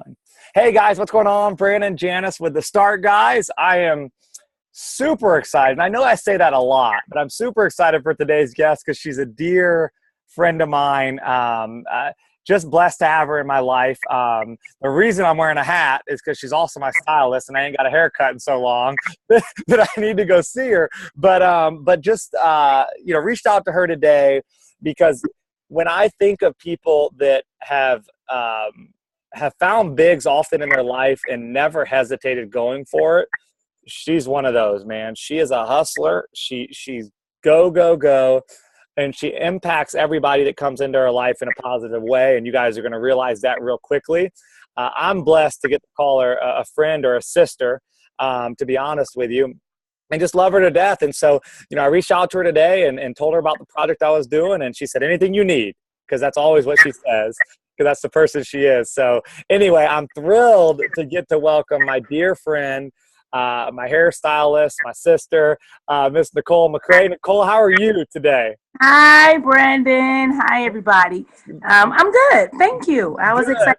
One. Hey guys, what's going on? Brandon, Janice with the Start Guys. I am super excited. And I know I say that a lot, but I'm super excited for today's guest because she's a dear friend of mine. Just blessed to have her in my life. The reason I'm wearing a hat is because she's also my stylist, and I ain't got a haircut in so long that I need to go see her. But just reached out to her today because when I think of people that have found bigs often in their life and never hesitated going for it, she's one of those, man. She is a hustler. She's go, and she impacts everybody that comes into her life in a positive way, and you guys are going to realize that real quickly. I'm blessed to get to call her a friend or a sister, to be honest with you, and just love her to death. And so, I reached out to her today and told her about the project I was doing, and she said, anything you need, because that's always what she says, because that's the person she is. So anyway, I'm thrilled to get to welcome my dear friend, my hairstylist, my sister, Miss Nikki McCray. Nicole, how are you today? Hi, Brandon. Hi, everybody. I'm good. Thank you. I was excited.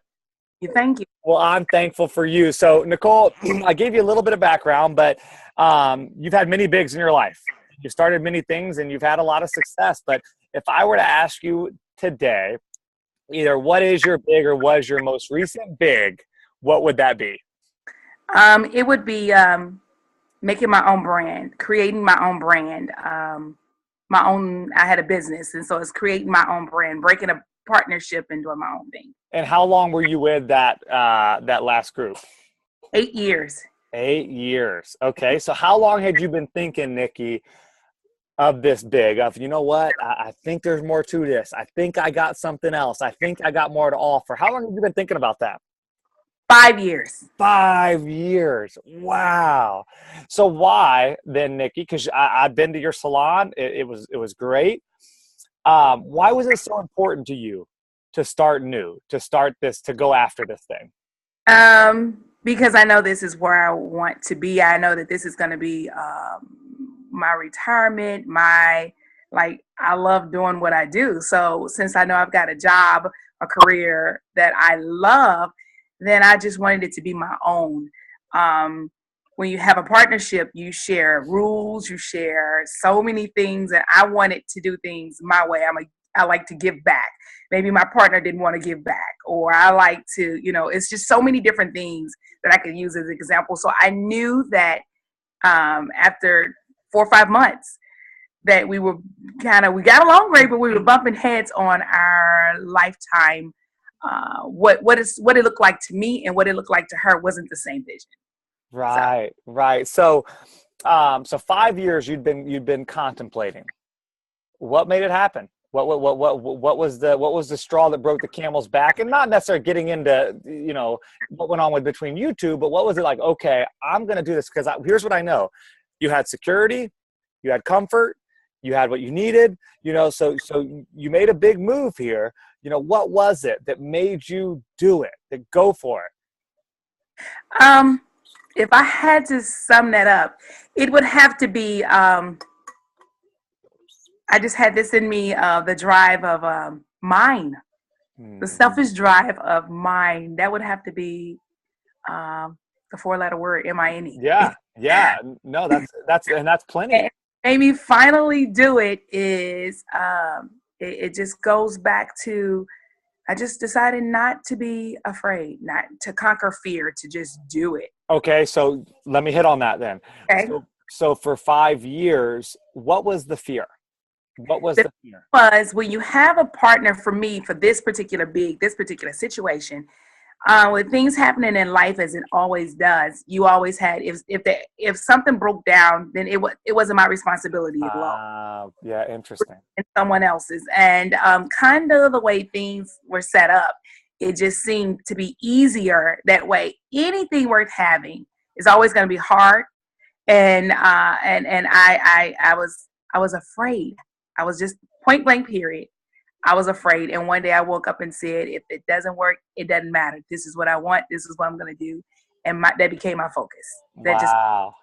Thank you. Well, I'm thankful for you. So, Nicole, I gave you a little bit of background, but you've had many bigs in your life. You started many things, and you've had a lot of success. But if I were to ask you today, either what is your big or was your most recent big, what would that be? It would be making my own brand, creating my own brand. I had a business, and so it's creating my own brand, breaking a partnership and doing my own thing. And how long were you with that last group? 8 years. 8 years. Okay. So how long had you been thinking, Nikki, of this big, of, you know what, I think there's more to this. I think I got something else. I think I got more to offer. How long have you been thinking about that? 5 years. 5 years. Wow. So why then, Nikki? Because I've been to your salon. It was great. Why was it so important to you to start new, to start this, to go after this thing? Because I know this is where I want to be. I know that this is going to be my retirement. I love doing what I do. So since I know I've got a job, a career that I love, then I just wanted it to be my own. When you have a partnership, you share rules, you share so many things, and I wanted to do things my way. I like to give back. Maybe my partner didn't want to give back, or I like to, it's just so many different things that I could use as an example. So I knew that after 4 or 5 months that we got along great, but we were bumping heads on our lifetime. What it looked like to me and what it looked like to her wasn't the same vision. Right. So 5 years you'd been contemplating. What made it happen? What was the straw that broke the camel's back? And not necessarily getting into what went on between you two, but what was it like? Okay, I'm going to do this because here's what I know: you had security, you had comfort, you had what you needed. So you made a big move here. What was it that made you do it? That go for it? If I had to sum that up, it would have to be, I just had this in me, the drive of mine, the selfish drive of mine. That would have to be the 4-letter word, MINE. Yeah. No, that's plenty. And maybe finally do it is, it just goes back to, I just decided not to be afraid, not to conquer fear, to just do it. Okay, so let me hit on that then. Okay. So for 5 years, what was the fear? What was the fear? Was when you have a partner, for me, for this particular situation, with things happening in life as it always does, you always had, if something broke down, then it wasn't my responsibility alone. Yeah, interesting. And someone else's. And kind of the way things were set up, it just seemed to be easier that way. Anything worth having is always going to be hard. And I was afraid. I was just point blank period. I was afraid. And one day I woke up and said, if it doesn't work, it doesn't matter. This is what I want. This is what I'm going to do. And that became my focus. Wow.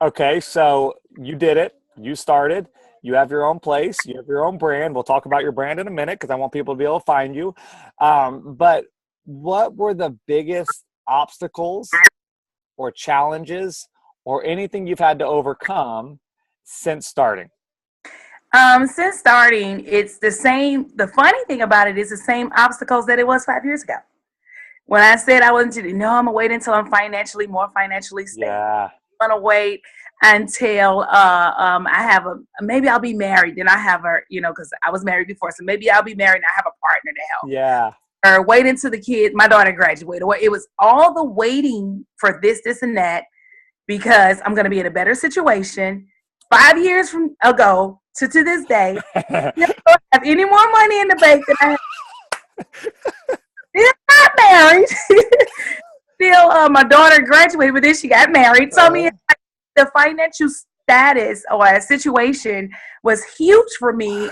Okay. So you did it. You started. You have your own place. You have your own brand. We'll talk about your brand in a minute because I want people to be able to find you. But what were the biggest obstacles or challenges or anything you've had to overcome since starting? Since starting, it's the same. The funny thing about it is the same obstacles that it was 5 years ago. When I said I wasn't to, no, I'm gonna wait until I'm more financially stable. Yeah. I'm gonna wait until I have maybe I'll be married. Then I have because I was married before, so maybe I'll be married and I have a partner to help. Yeah. Or wait until the kid, my daughter graduated. It was all the waiting for this, and that, because I'm gonna be in a better situation 5 years from ago to this day. I don't have any more money in the bank than I have. Still not married. Still, my daughter graduated, but then she got married. So I mean, the financial status or situation was huge for me,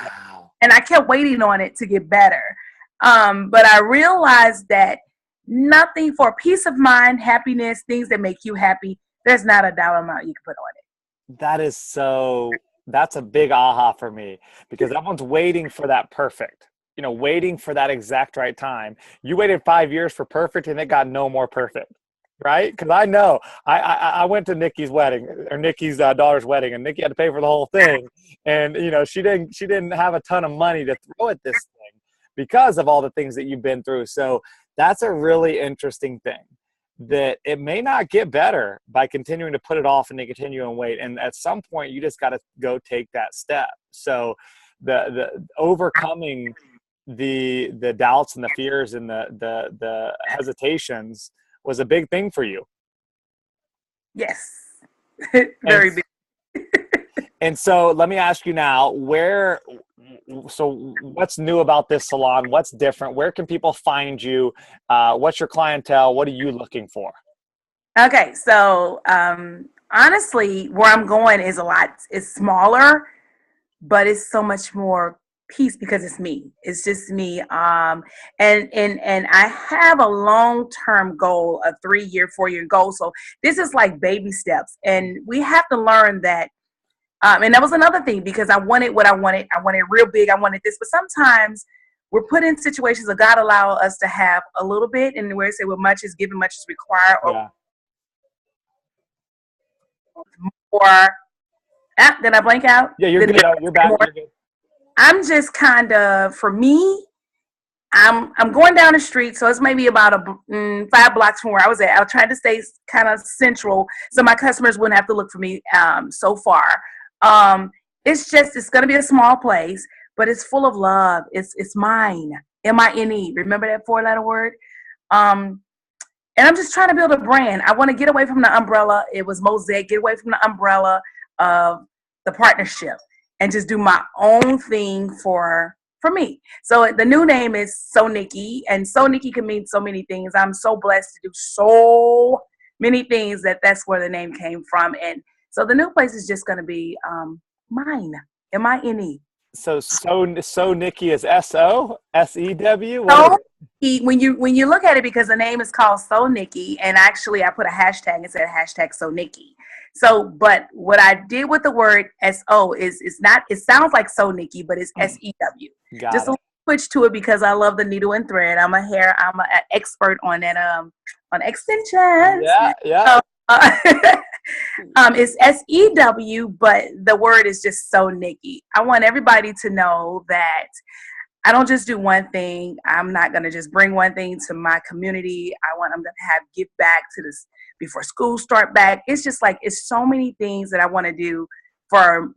and I kept waiting on it to get better. But I realized that nothing for peace of mind, happiness, things that make you happy, there's not a dollar amount you can put on it. That's a big aha for me, because everyone's waiting for that perfect, waiting for that exact right time. You waited 5 years for perfect and it got no more perfect, right? Because I know I went to Nikki's wedding, or Nikki's daughter's wedding, and Nikki had to pay for the whole thing. And, she didn't have a ton of money to throw at this thing because of all the things that you've been through. So that's a really interesting thing, that it may not get better by continuing to put it off and to continue and wait. And at some point you just got to go take that step. So the overcoming the doubts and the fears and the hesitations was a big thing for you. Yes. Very big. And so let me ask you now, what's new about this salon? What's different? Where can people find you? What's your clientele? What are you looking for? Okay. So, honestly, where I'm going is it's smaller, but it's so much more peace because it's me. It's just me. And I have a long-term goal, a 3-year, 4-year goal. So this is like baby steps, and we have to learn that. And that was another thing, because I wanted what I wanted. I wanted real big. I wanted this. But sometimes we're put in situations that God allow us to have a little bit, and where it say, well, much is given, much is required, or more. Did I blank out? Yeah, you're good. You're back. You're good. I'm just kind of, for me, I'm going down the street, so it's maybe about 5 blocks from where I was at. I tried to stay kind of central, so my customers wouldn't have to look for me so far. It's going to be a small place, but it's full of love. It's mine. M-I-N-E. Remember that 4-letter word? And I'm just trying to build a brand. I want to get away from the umbrella. It was Mosaic. Get away from the umbrella of the partnership and just do my own thing for me. So the new name is So Nikki, and So Nikki can mean so many things. I'm so blessed to do so many things that's where the name came from. And so the new place is just going to be mine, M-I-N-E. So Nikki is S-O-S-E-W? So when you look at it, because the name is called So Nikki, and actually I put a hashtag and said hashtag So Nikki. So, but what I did with the word S-O is it sounds like So Nikki, but it's S-E-W. Just a switch to it because I love the needle and thread. I'm an expert on that, on extensions. Yeah. It's S-E-W, but the word is just So Nikki. I want everybody to know that I don't just do one thing. I'm not going to just bring one thing to my community. I want them to give back to this before school start back. It's just like, it's so many things that I want to do for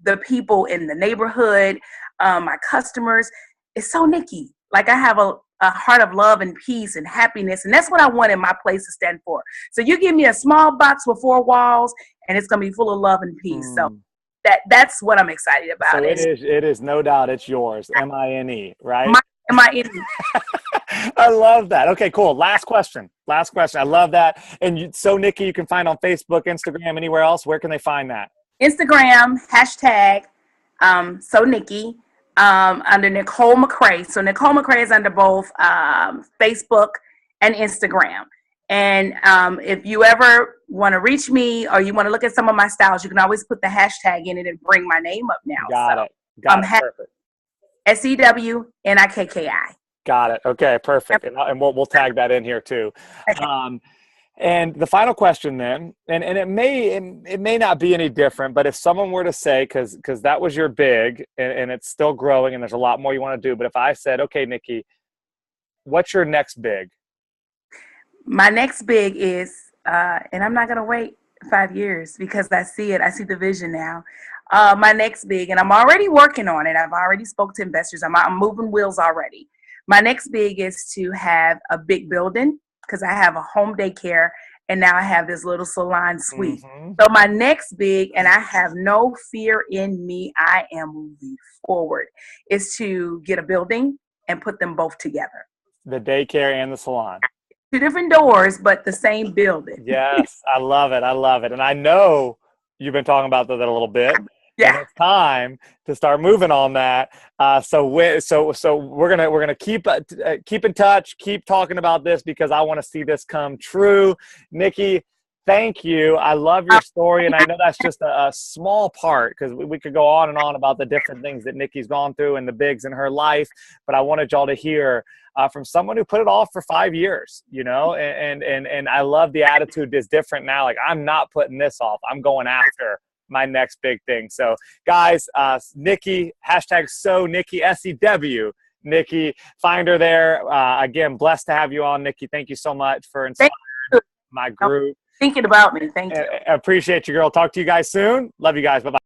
the people in the neighborhood, my customers. It's So Nikki. Like, I have a heart of love and peace and happiness, and that's what I want in my place to stand for. So you give me a small box with 4 walls, and it's going to be full of love and peace. So that's what I'm excited about. So it is no doubt it's yours. M-I-N-E, right? M-I-N-E. I love that. Okay, cool. Last question. I love that. And So Nikki, you can find on Facebook, Instagram, anywhere else. Where can they find that? Instagram, hashtag So Nikki, under Nicole McCray. So Nicole McCray is under both Facebook and Instagram. And if you ever want to reach me or you want to look at some of my styles, you can always put the hashtag in it and bring my name up now. Got it. Perfect. S-E-W-N-I-K-K-I. Got it. Okay, perfect. And we'll tag that in here too. And the final question then, and it may not be any different, but if someone were to say, because that was your big, and it's still growing, and there's a lot more you want to do, but if I said, okay, Nikki, what's your next big? My next big is, and I'm not gonna wait 5 years because I see it. I see the vision now. My next big, and I'm already working on it. I've already spoke to investors. I'm moving wheels already. My next big is to have a big building because I have a home daycare and now I have this little salon suite. Mm-hmm. So my next big, and I have no fear in me, I am moving forward, is to get a building and put them both together. The daycare and the salon. Two different doors, but the same building. Yes, I love it. I love it. And I know you've been talking about that a little bit. Yeah. And it's time to start moving on that. So we're gonna keep in touch, keep talking about this because I want to see this come true. Nikki, thank you. I love your story, and I know that's just a small part because we could go on and on about the different things that Nikki's gone through and the bigs in her life. But I wanted y'all to hear from someone who put it off for 5 years, you know, and I love the attitude is different now. Like, I'm not putting this off. I'm going after my next big thing. So guys, Nikki, hashtag so Nikki, SEW, Nikki, find her there. Again, blessed to have you on, Nikki. Thank you so much for inspiring my group. Thinking about me. Thank you. I appreciate you, girl. Talk to you guys soon. Love you guys. Bye-bye.